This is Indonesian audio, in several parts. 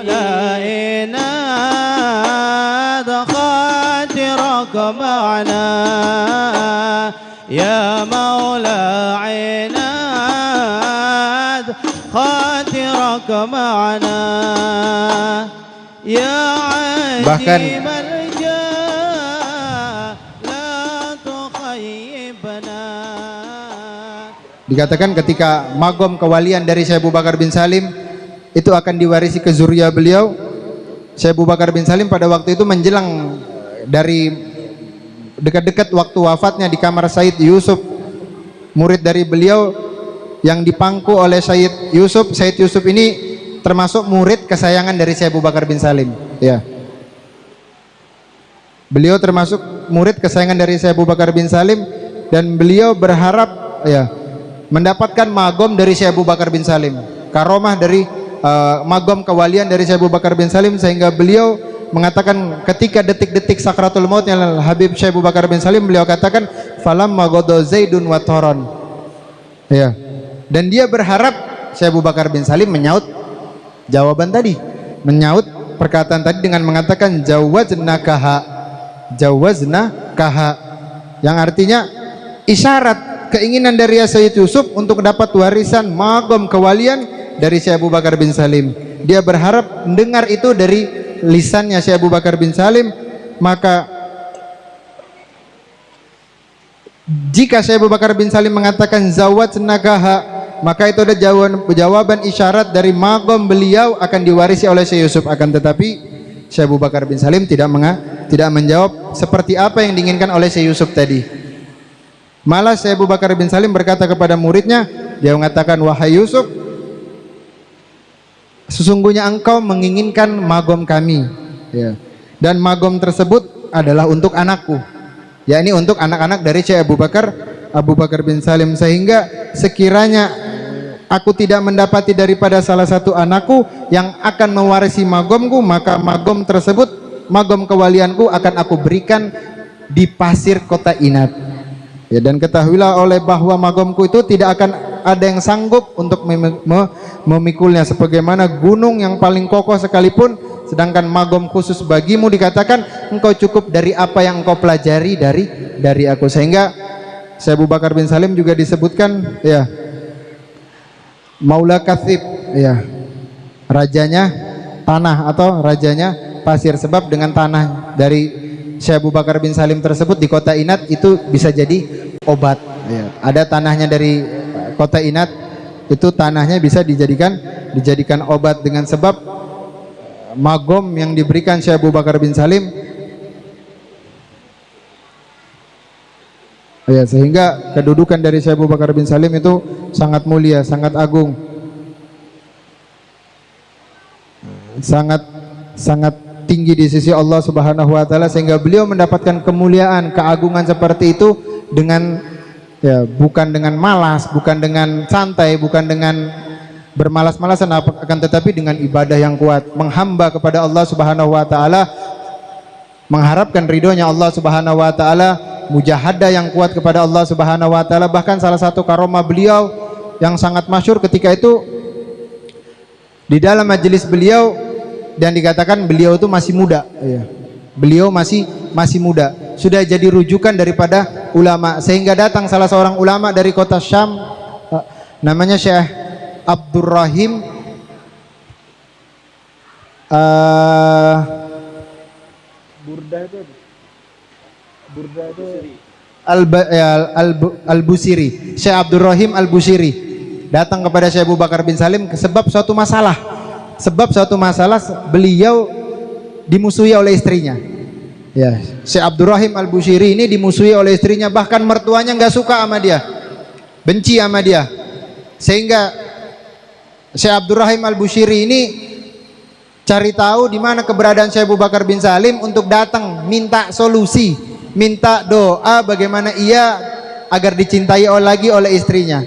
لا إناد خاطرك معنا يا مولا عناد خاطرك معنا يا عجيب الجاه لا تخيبنا. Dikatakan ketika magom kewalian dari Syekh Abu Bakar bin Salim itu akan diwarisi ke zuriya beliau. Syekh Abu Bakar bin Salim pada waktu itu menjelang dari dekat-dekat waktu wafatnya di kamar Sayyid Yusuf, murid dari beliau yang dipangku oleh Sayyid Yusuf. Sayyid Yusuf ini termasuk murid kesayangan dari Syekh Abu Bakar bin Salim, ya. Beliau termasuk murid kesayangan dari Syekh Abu Bakar bin Salim dan beliau berharap ya mendapatkan magom dari Syekh Abu Bakar bin Salim, karomah dari magom kewalian dari Syekh Abu Bakar bin Salim, sehingga beliau mengatakan ketika detik-detik sakratul mautnya Habib Syekh Abu Bakar bin Salim, beliau katakan falam magodo zaidun wa toron, ya. Dan dia berharap Syekh Abu Bakar bin Salim menyaut jawaban tadi, menyaut perkataan tadi dengan mengatakan jawaznakaha, yang artinya isyarat keinginan dari Sayyid Yusuf untuk dapat warisan magom kewalian dari Syekh Abu Bakar bin Salim. Dia berharap mendengar itu dari lisannya Syekh Abu Bakar bin Salim. Maka jika Syekh Abu Bakar bin Salim mengatakan zawajnakaha, maka itu ada jawaban isyarat dari magom beliau akan diwarisi oleh Syekh Yusuf. Akan tetapi Syekh Abu Bakar bin Salim tidak menjawab seperti apa yang diinginkan oleh Syekh Yusuf tadi. Malah Syekh Abu Bakar bin Salim berkata kepada muridnya, dia mengatakan, wahai Yusuf, sesungguhnya engkau menginginkan magom kami, ya. Dan magom tersebut adalah untuk anakku, yakni untuk anak-anak dari Syekh Abu Bakar bin Salim. Sehingga sekiranya aku tidak mendapati daripada salah satu anakku yang akan mewarisi magomku, maka magom tersebut, magom kewalianku akan aku berikan di pasir kota Inat, ya. Dan ketahuilah oleh bahwa magomku itu tidak akan ada yang sanggup untuk memikulnya sebagaimana gunung yang paling kokoh sekalipun, sedangkan magom khusus bagimu dikatakan engkau cukup dari apa yang engkau pelajari dari aku. Sehingga Syekh Abu Bakar bin Salim juga disebutkan, ya, Maula Kathib, ya, rajanya tanah atau rajanya pasir, sebab dengan tanah dari Syekh Abu Bakar bin Salim tersebut di kota Inat itu bisa jadi obat, ya. Ada tanahnya dari kota Inat, itu tanahnya bisa dijadikan obat dengan sebab magom yang diberikan Syekh Abu Bakar bin Salim, ya. Sehingga kedudukan dari Syekh Abu Bakar bin Salim itu sangat mulia, sangat agung, sangat tinggi di sisi Allah Subhanahu wa taala, sehingga beliau mendapatkan kemuliaan, keagungan seperti itu dengan, ya, bukan dengan malas, bukan dengan santai, bukan dengan bermalas-malasan, akan tetapi dengan ibadah yang kuat, menghamba kepada Allah Subhanahu wa taala, mengharapkan ridhonya Allah Subhanahu wa taala, mujahadah yang kuat kepada Allah Subhanahu wa taala. Bahkan salah satu karomah beliau yang sangat masyhur ketika itu di dalam majelis beliau, dan dikatakan beliau itu masih muda, ya. Beliau masih muda, sudah jadi rujukan daripada ulama, sehingga datang salah seorang ulama dari kota Syam, namanya Syekh Abdurrahim Al-Busiri, Syekh Abdurrahim Al-Busiri datang kepada Syekh Abu Bakar bin Salim sebab suatu masalah beliau dimusuhi oleh istrinya, ya. Syekh Abdurrahim Al-Busiri ini dimusuhi oleh istrinya, bahkan mertuanya nggak suka sama dia, benci sama dia, sehingga Syekh Abdurrahim Al-Busiri ini cari tahu di mana keberadaan Syekh Abu Bakar bin Salim untuk datang minta solusi, minta doa bagaimana ia agar dicintai lagi oleh istrinya.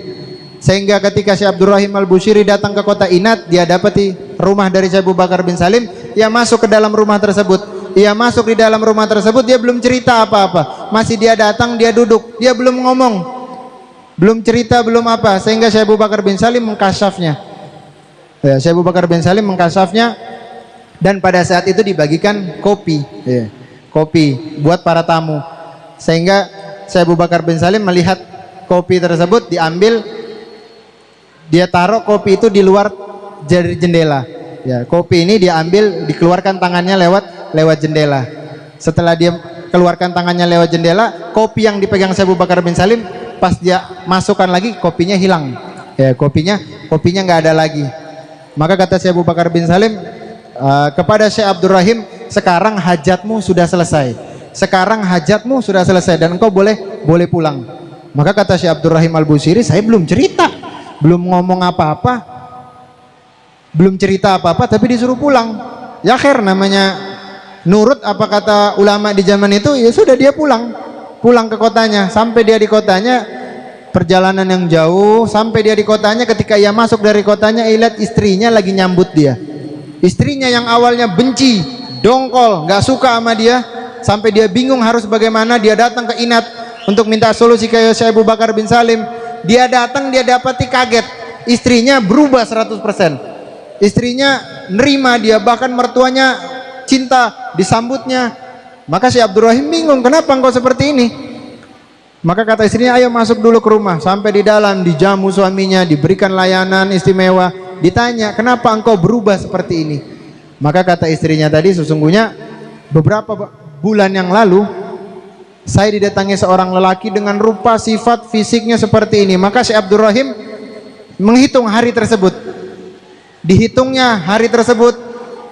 Sehingga ketika Syekh Abdurrahim Al-Busiri datang ke kota Inat, dia dapati rumah dari Syekh Abu Bakar bin Salim. Ia masuk ke dalam rumah tersebut. Ia masuk di dalam rumah tersebut, dia belum cerita apa-apa. Masih dia datang, dia duduk, dia belum ngomong, belum cerita, belum apa. Sehingga Syekh Abu Bakar bin Salim mengkasyafnya, ya. Syekh Abu Bakar bin Salim mengkasyafnya, Dan pada saat itu dibagikan kopi, ya, kopi buat para tamu. Sehingga Syekh Abu Bakar bin Salim melihat kopi tersebut diambil, dia taruh kopi itu di luar dari jendela. Ya, kopi ini diambil, dikeluarkan tangannya lewat jendela. Setelah dia keluarkan tangannya lewat jendela, kopi yang dipegang Syekh Abu Bakar bin Salim, pas dia masukkan lagi, kopinya hilang. Ya, kopinya nggak ada lagi. Maka kata Syekh Abu Bakar bin Salim kepada Syekh Abdurrahim, sekarang hajatmu sudah selesai. Sekarang hajatmu sudah selesai dan engkau boleh pulang. Maka kata Syekh Abdurrahim Al-Busiri, saya belum cerita, belum ngomong apa-apa, belum cerita apa-apa, tapi disuruh pulang. Ya khair, namanya nurut apa kata ulama di zaman itu, ya sudah dia pulang ke kotanya. Sampai dia di kotanya, perjalanan yang jauh, sampai dia di kotanya, ketika ia masuk dari kotanya, ia lihat istrinya lagi nyambut dia. Istrinya yang awalnya benci, dongkol, nggak suka sama dia, sampai dia bingung harus bagaimana. Dia datang ke Inat untuk minta solusi ke Syekh Abu Bakar bin Salim. Dia datang, dia dapati kaget, istrinya berubah 100%. Istrinya nerima dia, bahkan mertuanya cinta, disambutnya. Maka Syekh Abdurrahim bingung, kenapa engkau seperti ini? Maka kata istrinya, ayo masuk dulu ke rumah. Sampai di dalam dijamu suaminya, diberikan layanan istimewa. Ditanya, kenapa engkau berubah seperti ini? Maka kata istrinya tadi, sesungguhnya beberapa bulan yang lalu saya didatangi seorang lelaki dengan rupa sifat fisiknya seperti ini. Maka Syekh Abdurrahim menghitung hari tersebut. Dihitungnya hari tersebut,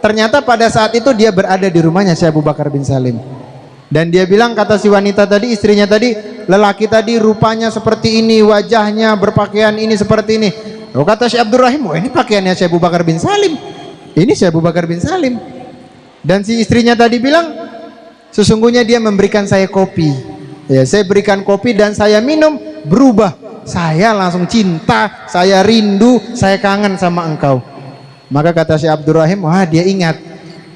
ternyata pada saat itu dia berada di rumahnya Syekh Abu Bakar bin Salim. Dan dia bilang, kata si wanita tadi, istrinya tadi, lelaki tadi rupanya seperti ini, wajahnya berpakaian ini seperti ini. Oh, kata Syekh Abdurrahim, oh ini pakaiannya Syekh Abu Bakar bin Salim. Ini Syekh Abu Bakar bin Salim. Dan si istrinya tadi bilang, sesungguhnya dia memberikan saya kopi. Ya, saya berikan kopi dan saya minum, berubah. Saya langsung cinta, saya rindu, saya kangen sama engkau. Maka kata Syekh Abdurrahim, wah dia ingat.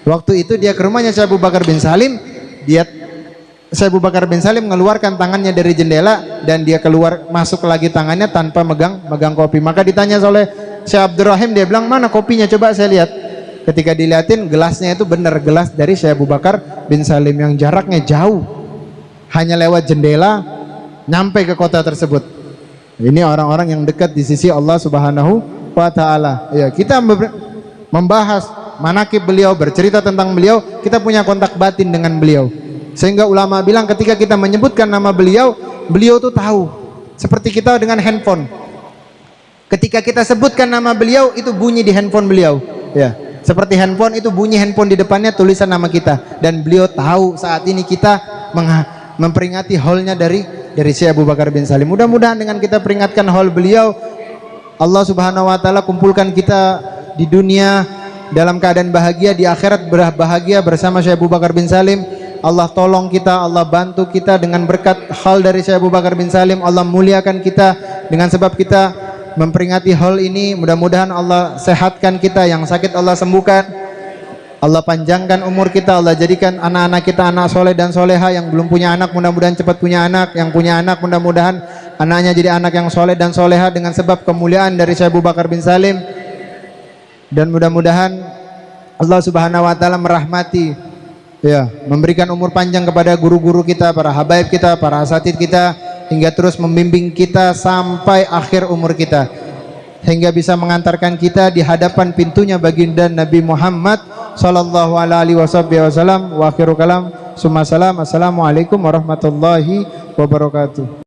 Waktu itu dia ke rumahnya Syekh Abu Bakar bin Salim, Syekh Abu Bakar bin Salim mengeluarkan tangannya dari jendela dan dia keluar, masuk lagi tangannya tanpa megang kopi. Maka ditanya oleh Syekh Abdurrahim, dia bilang, mana kopinya, coba saya lihat. Ketika dilihatin, gelasnya itu benar gelas dari Syekh Abu Bakar bin Salim yang jaraknya jauh, hanya lewat jendela nyampe ke kota tersebut. Ini orang-orang yang dekat di sisi Allah Subhanahu wa Ta'ala. Ya, kita membahas manaqib beliau, bercerita tentang beliau, kita punya kontak batin dengan beliau. Sehingga ulama bilang ketika kita menyebutkan nama beliau, beliau tuh tahu. Seperti kita dengan handphone. Ketika kita sebutkan nama beliau, itu bunyi di handphone beliau. Ya, seperti handphone itu bunyi handphone di depannya tulisan nama kita. Dan beliau tahu saat ini kita memperingati haulnya dari Syekh Abu Bakar bin Salim. Mudah-mudahan dengan kita peringatkan haul beliau, Allah Subhanahu wa Ta'ala kumpulkan kita di dunia dalam keadaan bahagia, di akhirat berbahagia bersama Syekh Abu Bakar bin Salim. Allah tolong kita, Allah bantu kita dengan berkat hal dari Syekh Abu Bakar bin Salim. Allah muliakan kita dengan sebab kita memperingati hal ini. Mudah-mudahan Allah sehatkan kita, yang sakit Allah sembuhkan, Allah panjangkan umur kita, Allah jadikan anak-anak kita anak soleh dan soleha. Yang belum punya anak mudah-mudahan cepat punya anak, yang punya anak mudah-mudahan anaknya jadi anak yang soleh dan soleha dengan sebab kemuliaan dari Syekh Abu Bakar bin Salim. Dan mudah-mudahan Allah Subhanahu wa Ta'ala merahmati, ya, memberikan umur panjang kepada guru-guru kita, para habaib kita, para asatid kita, hingga terus membimbing kita sampai akhir umur kita, hingga bisa mengantarkan kita di hadapan pintunya baginda Nabi Muhammad sallallahu alaihi wasallam. Wa akhiru kalam, summa salam, assalamualaikum warahmatullahi wabarakatuh.